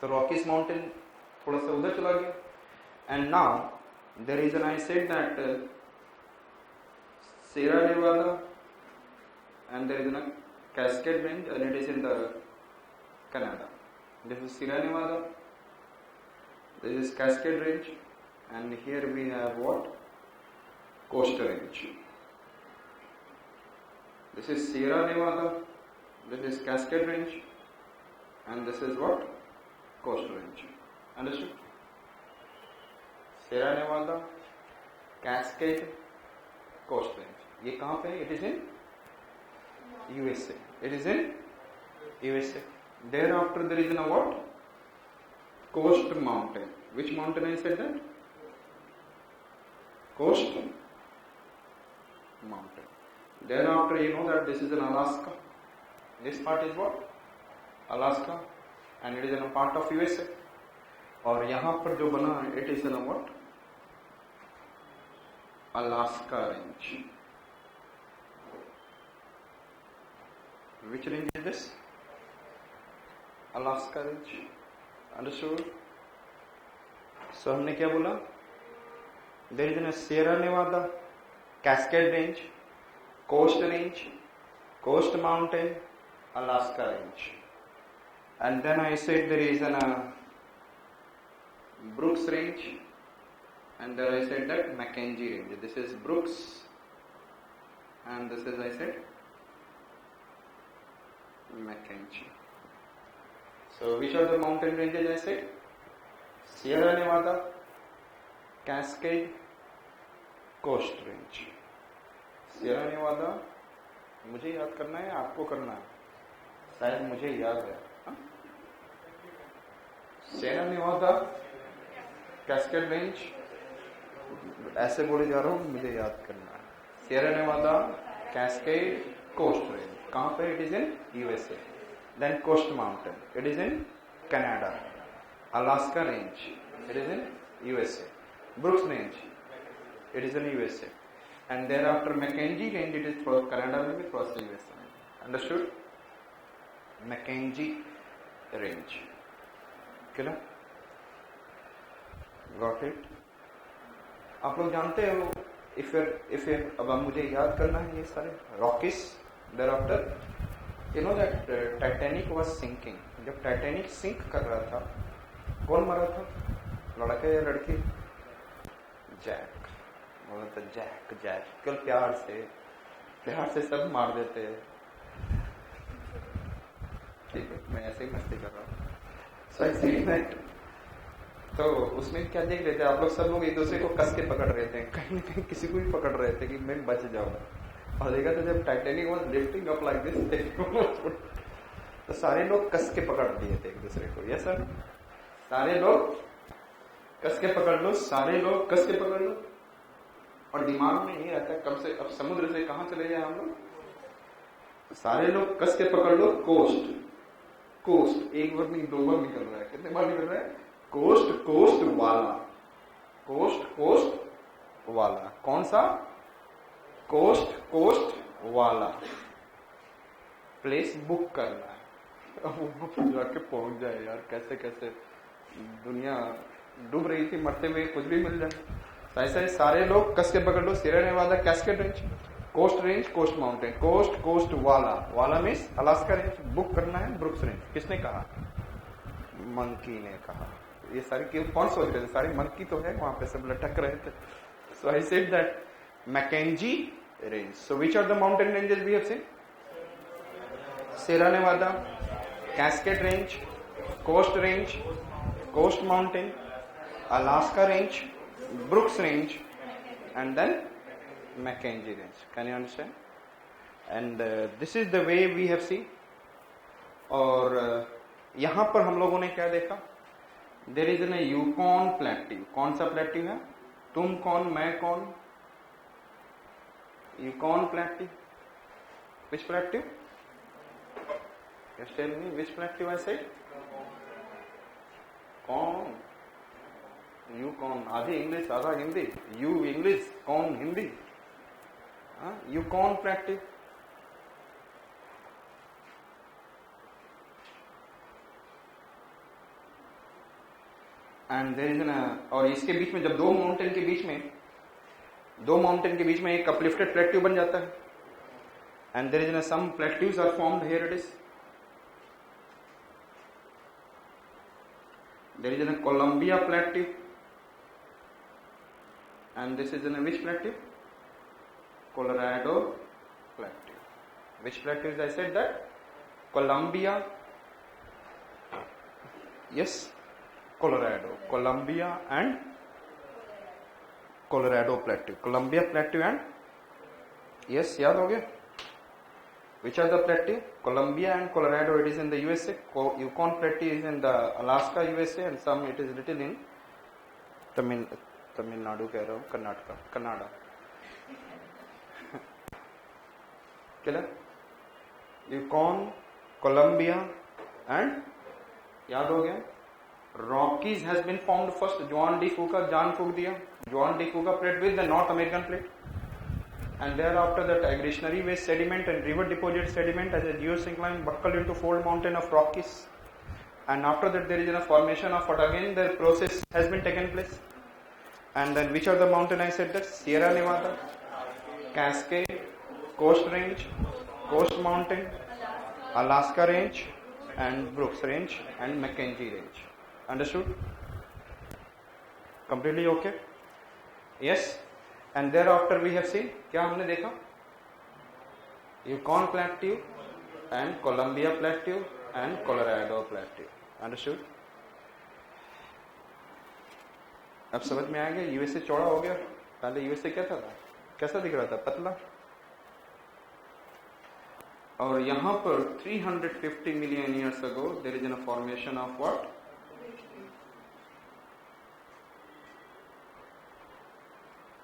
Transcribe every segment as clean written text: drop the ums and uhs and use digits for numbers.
तो Rockies mountain थोड़ा सा उधर चला गया. And now the reason I said that Sierra Nevada and there is a Cascade Range and it is in the Canada. This is Sierra Nevada, this is Cascade Range, and here we have what? Coastal Range. This is Sierra Nevada, this is Cascade Range, and this is what? Coastal Range. Understood? Sierra Nevada, Cascade, Coast Range. ये कहाँ पे है? It is in USA. It is in USA. Thereafter there is a what? Coast Mountain. Which mountain I said that? Coast Mountain. Thereafter you know that this is in Alaska. This part is what? Alaska, and it is in a part of USA. और यहाँ पर जो बना है, it is in a what? Alaska range. Which range is this? Alaska range. Understood? So हमने क्या बोला? There is a Sierra Nevada, Cascade Range, Coast Range, Coast Mountain, Alaska Range. And then I said there is a Brooks Range, and then I said that Mackenzie Range. This is Brooks, and this is I said Mackenzie. So which are the mountain ranges I said? Sierra Nevada, Cascade, Coast Range. Sierra Nevada मुझे याद करना है, आपको करना है? शायद मुझे याद है. Sierra Nevada, Cascade Range, ऐसे बोले जा रहा हूँ, मुझे याद करना है. Sierra Nevada, Cascade, Coast Range. कहाँ पे? It is in USA. Then Coast Mountain. It is in Canada. Alaska Range. It is in USA. Brooks Range. It is in USA. And thereafter Mackenzie Range. It is for Canada maybe across the USA. Understood? Mackenzie Range. Clear? Got it? आप लोग जानते हो if अब मुझे याद करना है ये सारे Rockies. Thereafter, you know that Titanic was sinking. जब Titanic sink कर रहा था, कौन मरा था? लड़का या लड़की? जैक. बोला था जैक. कल प्यार से सब मार देते हैं. ठीक है, मैं ऐसे ही मस्ती कर रहा हूँ. So I see that. तो उसमें क्या देख रहे थे आप लोग? सब लोग एक दूसरे को कस के पकड़ रहे थे, कहीं न कहीं किसी को भी पकड़ रहे थे कि मैं बच जाऊँ. और देखा तो जब Titanic was lifting up like this, तो सारे लोग कस के पकड़ दिए थे एक दूसरे को. यस सर, सारे लोग कस के पकड़ लो, सारे लोग कस के पकड़ लो. और दिमाग में ये आता है कब से, अब समुद्र से कहाँ चले जाए हम लोग? सारे लोग कस के पकड़ लो. कोस्ट एक बार नहीं, 2 बार निकल रहा है. कितने बार निकल रहा है? कोस्ट वाला. कौन सा? कोस्ट वाला प्लेस बुक करना है. अब वो जाके पहुंच जाए यार. कैसे दुनिया डूब रही थी, मरते हुए कुछ भी मिल जाए. ऐसे सारे लोग कस के पकड़ लो. Sierra Nevada, Cascade Range, Coast Range, Coast Mountain. Coast वाला मीन्स अलास्का रेंज बुक करना है. ब्रुक्स रेंज किसने कहा? मंकी ने कहा. ये सारी कौन सोच रहे थे? सारी मंकी तो है वहां पे, सब लटक रहे थे. So I said that Mackenzie range. So which are the mountain ranges we have seen? Sierra Nevada, Cascade Range, Coast Mountain, Alaska Range, Brooks Range, and then Mackenzie Range. Can you understand? And this is the way we have seen. और यहाँ पर हम लोगों ने क्या देखा? There is a Yukon Plateau. कौन सा प्लेट्यू है? तुम कौन, मैं कौन? Yukon Plateau. Which plateau? Just tell me which plateau I said. कौन? Yukon. आधी इंग्लिश आधा हिंदी. You इंग्लिश, कौन Hindi. Yukon Plateau. And there is an, और इसके बीच में जब दो माउंटेन के बीच में एक अपलिफ्टेड प्लेट्यू बन जाता है, and there is an some plateaus are formed, here it is, there is a Columbia plateau, and this is in which plateau? Colorado plateau. Which plateau is, I said that? Columbia, yes, Colorado, Columbia and Colorado plateau, Columbia plateau and, yes, याद हो गया? Which are the plateau? Columbia and Colorado, it is in the USA. Yukon Plateau is in the Alaska, USA, and some it is little in Tamil Nadu कह रहा हूँ, Kannada. क्या? Yukon, Columbia and याद हो गया? Rockies has been formed first. Juan D. Fuca plate with the North American plate. And thereafter that aggregationary waste sediment and river deposit sediment as a geosyncline buckled into fold mountain of Rockies. And after that there is a formation of what again the process has been taken place. And then which are the mountain I said that? Sierra Nevada, Cascade, Coast Range, Coast Mountain, Alaska Range, and Brooks Range, and Mackenzie Range. Understood? Completely okay? Yes? And thereafter we have seen, क्या हमने देखा? Yukon Plateau and Columbia Plateau and Colorado Plateau. Understood? अब समझ में आ गया? USA चौड़ा हो गया. पहले यूएसए कैसा था? कैसा दिख रहा था? पतला. और यहाँ पर 350 million years ago there is a formation of what?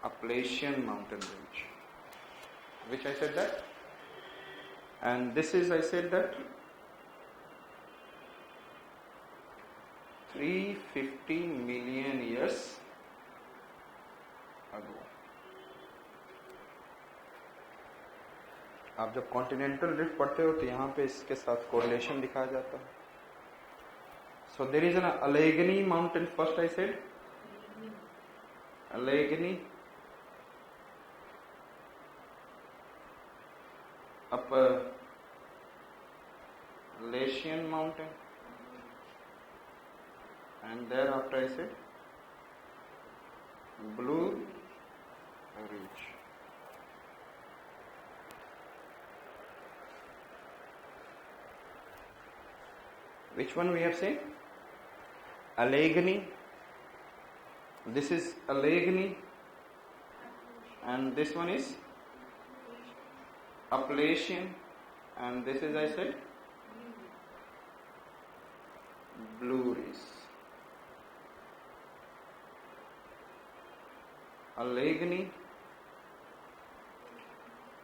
Appalachian mountain range, which I said that, and this is, I said that, 350 million years ago. आप जब कॉन्टिनेंटल रिफ्ट पढ़ते हो तो यहाँ पे इसके साथ कोरिलेशन दिखाया जाता है. So there is an Allegheny mountain first, I said, Allegheny, Appalachian mountain, and thereafter I said Blue Ridge. Which one we have seen? Allegheny. This is Allegheny, and this one is Appalachian, and this is, I said, Blue Ridge. Allegheny,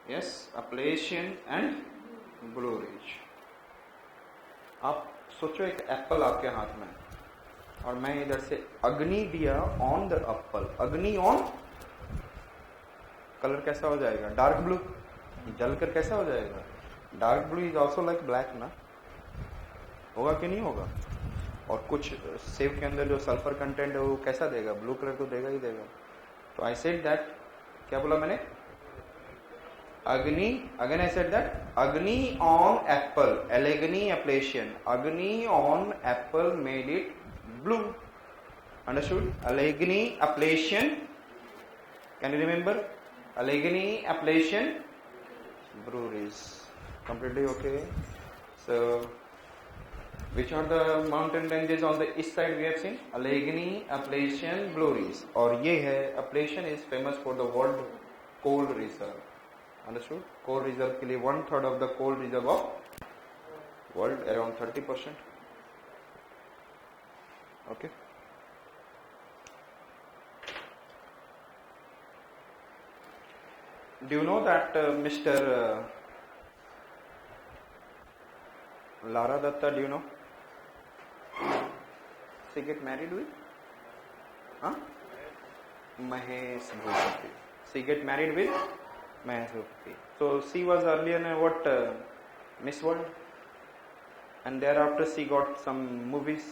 yes, Appalachian and Blue Ridge. आप सोचो एक Apple आपके हाथ में और मैं इधर से अग्नि दिया ऑन द एप्पल. अग्नि ऑन, कलर कैसा हो जाएगा? Dark blue. जलकर कैसा हो जाएगा? Dark blue is also like black ना, होगा कि नहीं होगा? और कुछ सेब के अंदर जो सल्फर कंटेंट है वो कैसा देगा? ब्लू कलर तो देगा ही देगा. तो आई सेड दैट, क्या बोला मैंने? अग्नि, अगेन आई सेड दैट, अग्नि ऑन एप्पल, Allegheny Appalachian, अग्नि on Apple made it blew. Understood? Allegheny Appalachian, can you remember? Allegheny Appalachian, Blue Ridge. Completely okay. So which are the mountain ranges on the east side we have seen? Allegheny, Appalachian, Blue Ridge. और ये है, Appalachian is famous for the world coal reserve. Understood? Coal reserve के लिए 1/3 of the coal reserve of world, around 30%. Okay. Do you know that Mr. Lara Datta, do you know? She get married with? Huh? Mahesh Bhupati. She get married with Mahesh Bhupati. So she was earlier what Miss World, and thereafter she got some movies.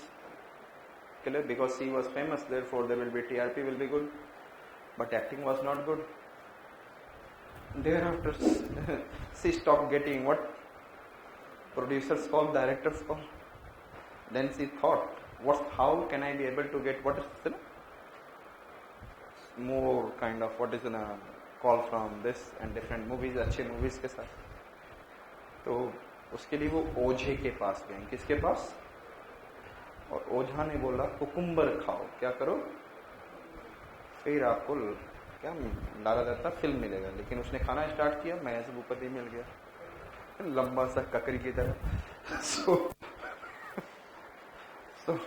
killer because she was famous, therefore there will be TRP will be good, but acting was not good. Thereafter she stopped getting what producers call, directors call. Then she thought, how can I be able to get what is more kind of what is a call from this and different movies, अच्छे movies के साथ. तो उसके लिए वो ओझे के पास गए. किसके पास? और ओझा ने बोला कुकुम्बर खाओ, क्या करो, फिर आपको क्या लारा दत्ता फिल्म मिलेगा. लेकिन उसने खाना स्टार्ट किया, महेश भूपति मिल गया, लंबा सा ककरी की तरह. So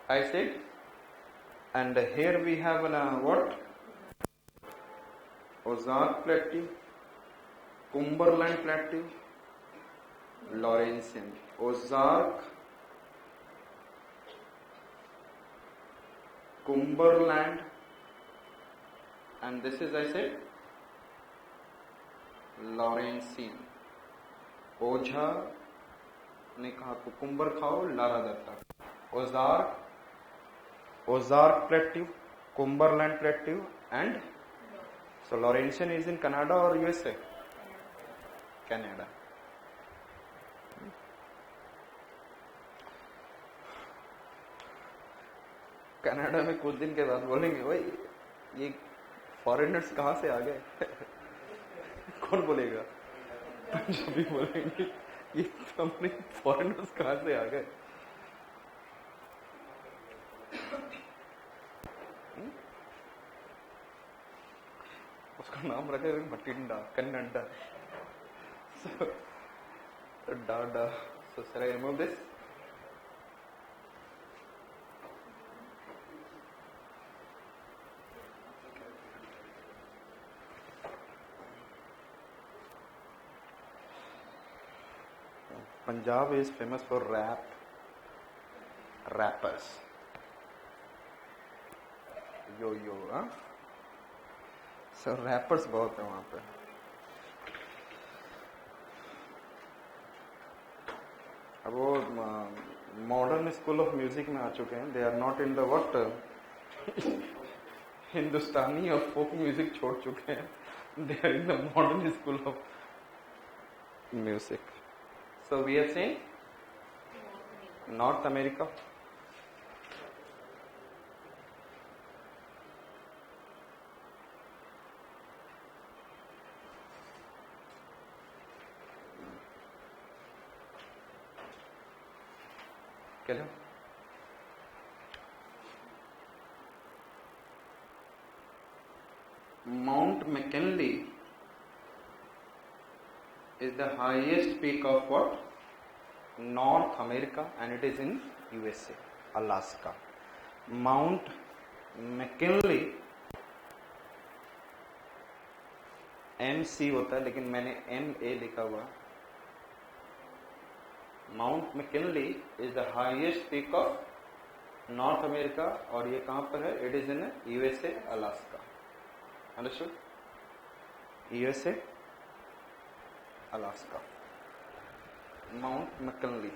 I said, and here we have what? Ozark Plateau, Cumberland Plateau, Laurentian. Ozark, Cumberland, and this is, I said, Laurentian. ओझा ने कहा कुकुम्बर खाओ, Lara Dutta. Ozark Plateau, Cumberland Plateau, and so Laurentian is in Canada or USA? Canada. Canada में कुछ दिन के बाद बोलेंगे भाई ये फॉरेनर्स कहाँ से आ गए. कौन बोलेगा? पंजाबी बोलेंगे ये हमने फॉरेनर्स कहाँ से आ गए. उसका नाम रखे भटिंडा, कन्नडा. डाडा. So shall I remove this? Punjab is famous for rappers. Yo, huh? So rappers बहुत हैं वहाँ पे. अब वो मॉडर्न स्कूल ऑफ म्यूजिक में आ चुके हैं. They are not in the what Hindustani और फोक म्यूजिक छोड़ चुके हैं. They are in the modern school of music. So we are saying North America. क्या है? Mount McKinley is the highest peak of what? North America, and it is in USA, Alaska. Mount McKinley, MC होता है लेकिन मैंने MA लिखा हुआ. Mount McKinley is the highest peak of North America, और ये कहाँ पर है? It is in USA, Alaska. Understood? USA, Alaska. Mount McKinley.